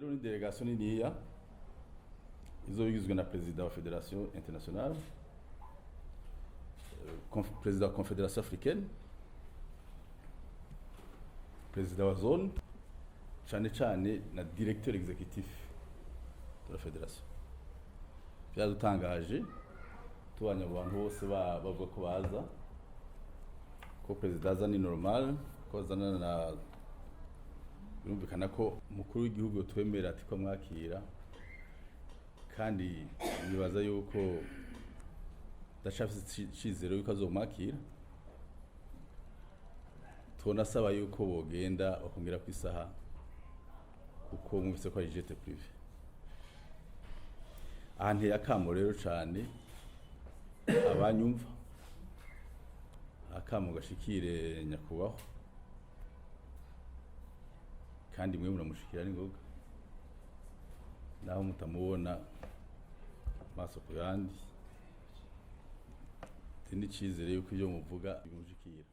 rero ni delegation niniya izo bigizwe na president wa Federation Internationale, president wa Confédération Africaine, president wa zone, cane na directeur exécutif de la fédération. Vyadutangaje tubanya abantu bose bavuga ko baza ko president aza ni normal ko azana na birumvikana ko umukuru w'igihugu twemera ati ko mwakira, kandi nibaza yuko ndashafise icizero yuko azomwakira. Tunasaba yuko bogenda bakongera ku isaha uko mwise ko ari jet privé. Ahantu yakamo rero cane abanyumva akamo gashikire nyakubahwa, kandi mwe muramushikira n'ingoga naho mutamubona maso ku yandi, tindi cizere yuko ibyo muvuga bimushikira.